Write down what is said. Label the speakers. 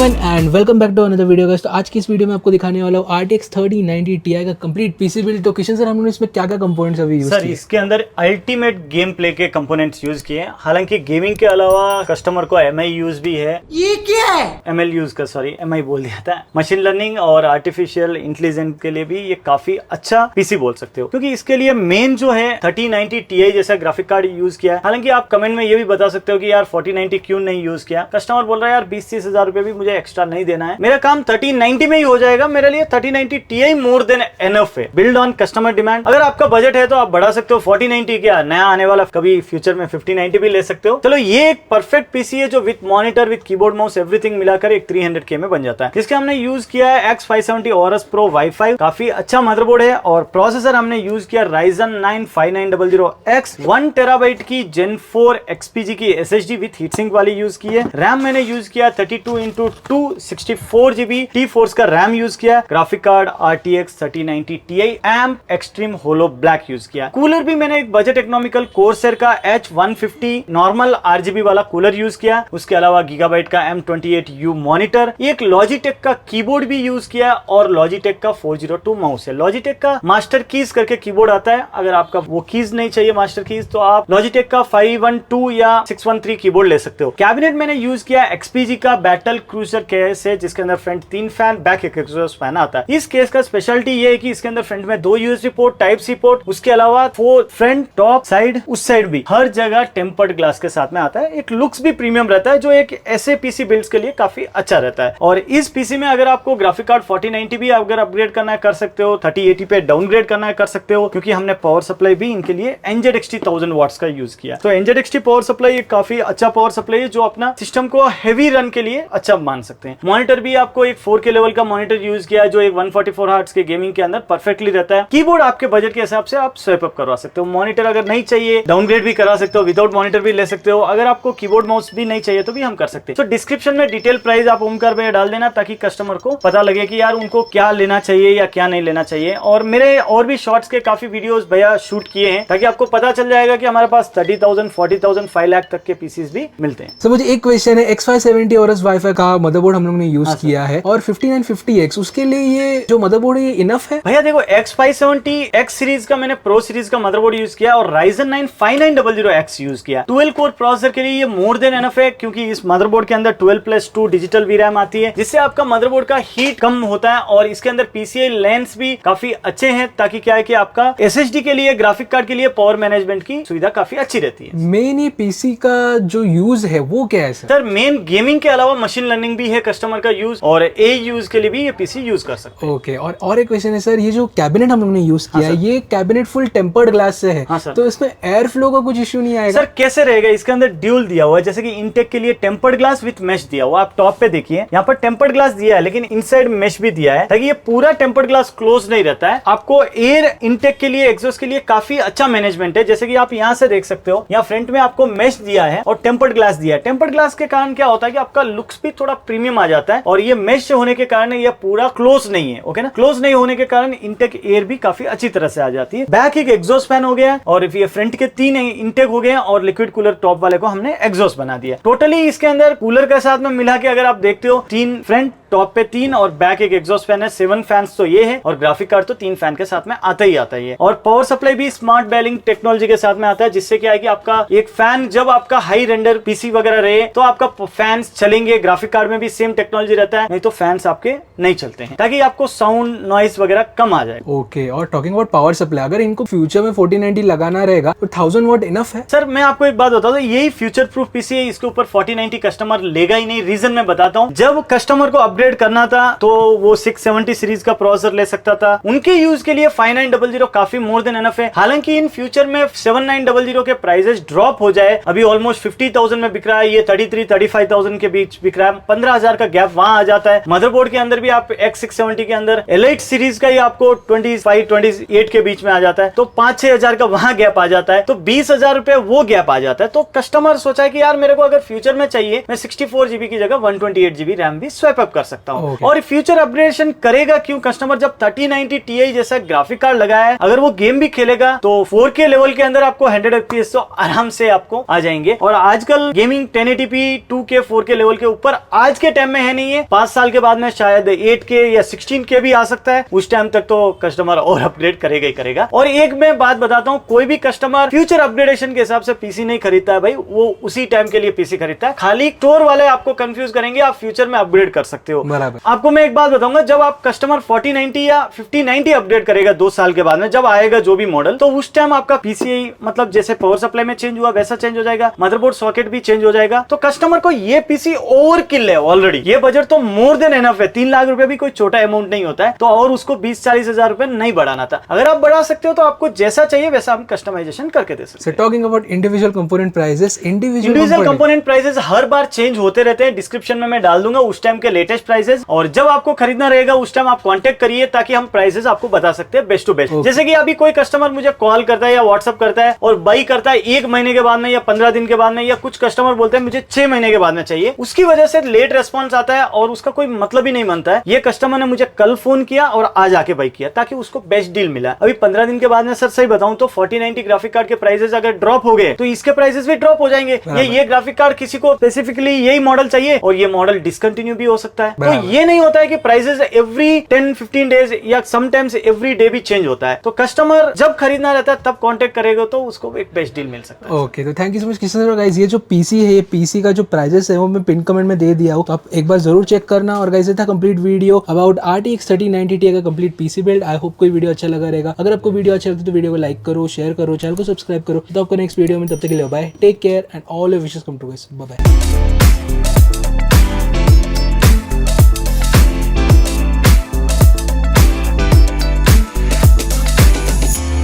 Speaker 1: Everyone and welcome back to another video guys. तो आज की इस वीडियो में आपको दिखाने वाला हूँ RTX 3090 Ti का कंप्लीट पीसी बिल्ड। तो किशन सर, हम लोगों ने इसमें क्या क्या कंपोनेंट्स अभी यूज किए?
Speaker 2: सर इसके अंदर अल्टीमेट गेम प्ले के कंपोनेंट्स यूज किए हैं। हालांकि गेमिंग के अलावा कस्टमर को MI यूज भी है। ये क्या है? ML यूज का, सॉरी MI बोल दिया था। मशीन लर्निंग और आर्टिफिशियल इंटेलिजेंस के लिए भी ये काफी अच्छा पीसी बोल सकते हो, क्योंकि इसके लिए मेन जो है 3090 Ti जैसा ग्राफिक कार्ड यूज किया है। हालांकि आप कमेंट में ये भी बता सकते हो कि यार 4090 क्यों नहीं यूज किया। कस्टमर बोल रहा है यार 20-30 हजार रुपए भी मुझे एक्स्ट्रा नहीं देना है, मेरा काम 3090 में ही हो जाएगा, मेरे लिए 3090 Ti मोर देन एनफ है। Build on customer demand. अगर आपका बजट है तो आप बढ़ा सकते हो 4090, क्या नया आने वाला कभी फ्यूचर में 5090 भी ले सकते हो। चलो ये एक परफेक्ट पीसी है जो with monitor, with keyboard, mouse everything मिलाकर एक 300K में बन जाता है। जिसके हमने यूज किया है X570 Aorus Pro Wi-Fi, काफी अच्छा मदरबोर्ड है। और प्रोसेसर हमने यूज किया Ryzen 9 5900X 1 TB की Gen 4 XPG की SSD विद हीटसिंक वाली यूज की है। रैम मैंने यूज किया 32x2 64GB T-Force का रैम यूज किया। Graphic card RTX 3090 Ti amp extreme holo black use किया। कूलर भी मैंने एक बजट इकोनॉमिकल कोर्सेर का H150 नॉर्मल RGB वाला कूलर यूज किया। उसके अलावा गीगाबाइट का M28U मॉनिटर, एक लॉजिटेक का कीबोर्ड भी यूज किया और लॉजिटेक का 402 माउस है। लॉजिटेक का मास्टर कीज करके कीबोर्ड आता है, अगर आपका वो कीज नहीं चाहिए मास्टर कीज तो आप लॉजिटेक का 512 या 613 कीबोर्ड ले सकते हो। कैबिनेट मैंने यूज किया XPG का बैटल क्रूजर केस है, जिसके अंदर फ्रंट 3 फैन, बैक एक एग्जॉस्ट फैन आता है। इस केस का स्पेशलिटी ये है कि इसके अंदर फ्रंट में 2 USB port, type C port, उसके अलावा 4 फ्रंट, टॉप, साइड, उस साइड भी हर जगह टेम्पर्ड ग्लास के साथ में आता है। एक लुक्स भी प्रीमियम रहता है, जो एक ऐसे पीसी बिल्ड्स के लिए काफी अच्छा रहता है। और इस पीसी में अगर आपको ग्राफिक कार्ड 4090 भी अगर अपग्रेड करना है कर सकते हो, 3080 पे डाउनग्रेड करना है कर सकते हो, क्योंकि हमने पावर सप्लाई भी इनके लिए NZXT 1000 वॉट्स का यूज किया। तो NZXT पावर सप्लाई एक काफी अच्छा पावर सप्लाई है, जो अपना सिस्टम को हेवी रन के लिए अच्छा मान सकते हैं। मॉनिटर भी आपको एक 4K लेवल का मॉनिटर यूज किया है, जो एक 144 हर्ट्ज के गेमिंग के अंदर परफेक्टली रहता है। कीबोर्ड आपके बजट के हिसाब से आप स्वैप अप करवा सकते हो। मॉनिटर अगर नहीं चाहिए डाउनग्रेड भी करा सकते हो, विदाउट मॉनिटर भी ले सकते हो। अगर आपको कीबोर्ड माउस भी नहीं चाहिए तो भी हम कर सकते हैं। तो डिस्क्रिप्शन में डिटेल प्राइस आप ओमकार भैया डाल देना, ताकि कस्टमर को पता लगे कि यार उनको क्या लेना चाहिए या क्या नहीं लेना चाहिए। और मेरे और भी शॉर्ट्स के काफी वीडियोस भैया शूट किए हैं, ताकि आपको पता चल जाएगा कि हमारे पास 30,000 40,000 5 लाख तक के पीसीस भी मिलते हैं।
Speaker 1: तो मुझे एक क्वेश्चन है, X570 Aorus Wi-Fi का मदरबोर्ड हम लोग ने यूज किया है और 5950X, उसके लिए ये जो मदरबोर्ड है ये इनफ है?
Speaker 2: भैया देखो, X570X सीरीज का मैंने प्रो सीरीज का मदरबोर्ड यूज किया और Ryzen 9 5900X यूज किया। 12 कोर प्रोसेसर के लिए ये मोर देन एनफ है, क्योंकि इस मदरबोर्ड के अंदर 12+2 डिजिटल VRAM आती है, जिससे आपका मदरबोर्ड का हीट कम होता है। और इसके अंदर PCI लेंस भी काफी अच्छे हैं, ताकि क्या है कि आपका SSD के लिए, ग्राफिक कार्ड के लिए पावर मैनेजमेंट की सुविधा काफी अच्छी रहती है।
Speaker 1: मेन ये पीसी का जो यूज है वो क्या है
Speaker 2: सर? मेन गेमिंग के अलावा मशीन लर्निंग भी है कस्टमर का यूज, और ए यूज के लिए भी ये पीसी यूज कर सकते हैं।
Speaker 1: ओके। और एक क्वेश्चन है सर, ये जो कैबिनेट हम लोग ने यूज किया है, ये कैबिनेट फुल टेम्पर्ड ग्लास से है, तो इसमें एयर फ्लो का कुछ इश्यू नहीं आएगा?
Speaker 2: सर कैसे रहेगा, इसके अंदर ड्यूल दिया हुआ है, जैसे कि इनटेक के लिए टेम्पर्ड ग्लास विद मेश दिया हुआ। आप टॉप पे देखिए, यहाँ पर टेम्पर्ड ग्लास दिया है, लेकिन इनसाइड मेश भी दिया है, ताकि ये पूरा टेम्पर्ड ग्लास क्लोज नहीं रहता है। आपको एयर इनटेक के लिए, एग्जॉस्ट के लिए काफी अच्छा मैनेजमेंट है। जैसे कि आप यहाँ से देख सकते हो, यहाँ फ्रंट में आपको मेश दिया है और टेम्पर्ड ग्लास दिया है। टेम्पर्ड ग्लास के कारण क्या होता है कि आपका लुक्स भी थोड़ा प्रीमियम आ जाता है, और ये मेश होने के कारण ये पूरा क्लोज नहीं है। ओके ना, क्लोज नहीं होने के कारण इनटेक एयर भी काफी अच्छी तरह से आ जाती है। बैक एक एग्जॉस्ट फैन हो गया, और ये फ्रंट के 3 इनटेक हो गए, और लिक्विड कूलर टॉप वाले को हमने एग्जॉस्ट बना दिया। टोटली इसके अंदर कूलर के साथ में मिला के अगर आप देखते हो, 3 फ्रंट, टॉप पे 3 और बैक एक एग्जॉस्ट फैन है। 7 फैंस तो ये है, और ग्राफिक कार्ड तो 3 फैन के साथ में आता ही आता है। और पावर सप्लाई भी स्मार्ट बेलिंग टेक्नोलॉजी के साथ में आता है, जिससे क्या है कि आपका एक फैन, जब आपका हाई रेंडर पीसी वगैरह रहे तो आपका फैंस चलेंगे। ग्राफिक कार्ड में भी सेम टेक्नोलॉजी रहता है, नहीं तो फैंस आपके नहीं चलते हैं, ताकि आपको साउंड नॉइस वगैरह कम आ जाए।
Speaker 1: ओके। और टॉकिंग अबाउट पावर सप्लाई, अगर इनको फ्यूचर में 4090 लगाना रहेगा तो 1000 वॉट इनफ है?
Speaker 2: सर मैं आपको एक बात बता दूं, यही फ्यूचर प्रूफ पीसी है, इसके ऊपर 4090 कस्टमर लेगा ही नहीं। रीजन मैं बताता हूं, जब कस्टमर को अपग्रेड करना था तो वो 670 सीरीज का प्रोसेसर ले सकता था। उनके यूज के लिए 5900 काफी मोर देन एनफ है। हालांकि इन फ्यूचर में 7900 के प्राइसेस ड्रॉप हो जाए, अभी ऑलमोस्ट 50,000 में बिक रहा है, ये 33-35,000 के बीच बिक रहा है, 15,000 का गैप वहां आ जाता है। मदरबोर्ड के अंदर भी आप X670 के अंदर एलाइट सीरीज का ही आपको 25-28 के बीच में आ जाता है, तो 5-6 हजार का वहां गैप आ जाता है, तो 20,000 रुपए वो गैप आ जाता है। तो कस्टमर सोचा कि यार मेरे को अगर फ्यूचर में चाहिए, मैं 64GB की जगह 128GB रैम भी स्वैप अप कर सकता हूँ।
Speaker 1: Okay.
Speaker 2: और फ्यूचर अपग्रेडेशन करेगा क्यों कस्टमर, जब 3090 Ti जैसा ग्राफिक कार्ड लगाया है, अगर वो गेम भी खेलेगा तो 4K लेवल के अंदर आपको 100 FPS तो आराम से आपको आ जाएंगे। और आजकल gaming 1080p 2K 4K level के ऊपर आज के टाइम में है नहीं है, 5 साल के बाद में शायद 8K या 16K भी आ सकता है। उस टाइम तक तो कस्टमर और अपग्रेड करेगा ही करेगा। और एक मैं बात बताता हूं, कोई भी कस्टमर फ्यूचर अपग्रेडेशन के हिसाब से पीसी नहीं खरीदता है भाई, वो उसी टाइम के लिए पीसी खरीदता है। खाली स्टोर वाले आपको कंफ्यूज करेंगे, आप फ्यूचर में अपग्रेड कर सकते हो। आपको मैं एक बात बताऊंगा, जब आप कस्टमर 4090 या 5090 अपग्रेड करेगा 2 साल के बाद में, जब आएगा जो भी मॉडल, तो उस टाइम आपका पीसी मतलब जैसे पावर सप्लाई में चेंज हुआ वैसा चेंज हो जाएगा, मदरबोर्ड सॉकेट भी चेंज हो जाएगा। तो कस्टमर को ये पीसी ओवर किल है ऑलरेडी, ये बजट तो मोर देन एनफ है। 3 लाख रुपए भी कोई छोटा अमाउंट नहीं होता है, तो और उसको 20-40 हजार रुपए नहीं बढ़ाना था। अगर आप बढ़ा सकते हो तो आपको जैसा चाहिए वैसा हम कस्टमाइजेशन करके दे सकते हैं।
Speaker 1: Talking about individual component prices,
Speaker 2: individual component prices her bar change होते रहते हैं। डिस्क्रिप्शन में मैं डाल दूंगा उस टाइम के लेटेस्ट प्राइसेस, और जब आपको खरीदना रहेगा उस टाइम आप कांटेक्ट करिए, ताकि हम प्राइसेस आपको बता सकते हैं बेस्ट टू बेस्ट। जैसे कि अभी कोई कस्टमर मुझे कॉल करता है या व्हाट्सअप करता है और बाई करता है 1 महीने के बाद में या 15 दिन के बाद में, या कुछ कस्टमर बोलते हैं मुझे 6 महीने के बाद में चाहिए, उसकी वजह से लेट रेस्पॉन्स आता है और उसका कोई मतलब ही नहीं बनता है। ये कस्टमर ने मुझे कल फोन किया और आज आके बाई किया, ताकि उसको बेस्ट डील मिला। अभी 15 दिन के बाद में सर सही बताऊं तो 4090 ग्राफिक कार्ड के प्राइसेस अगर ड्रॉप हो गए तो इसके प्राइसेस भी ड्रॉप हो जाएंगे। ये ग्राफिक कार्ड किसी को स्पेसिफिकली यही मॉडल चाहिए और ये मॉडल डिसकंटिन्यू भी हो सकता है। तो ये नहीं होता है कि प्राइसेस एवरी 10-15 डेज या समटाइम्स एवरी डे भी चेंज होता है। तो कस्टमर जब खरीदना रहता है तब कांटेक्ट करेगा तो उसको एक बेस्ट डील मिल सकता है।
Speaker 1: ओके, तो thank you so much Kishan sir. Guys ये जो पीसी है, ये पीसी का जो प्राइसेस है वो मैं पिन कमेंट में दे दिया हूं, तो आप एक बार जरूर चेक करना। और गाइस ये था complete video about RTX 3090 Ti का complete PC build. I hope कोई वीडियो अच्छा लगा रहेगा। अगर आपको वीडियो अच्छा लगता है तो वीडियो को लाइक करो, शेयर करो, चैनल को सब्सक्राइब करो। तो आपको नेक्स्ट वीडियो में, तब तक के लिए bye, take care and all your wishes come true guys, bye bye.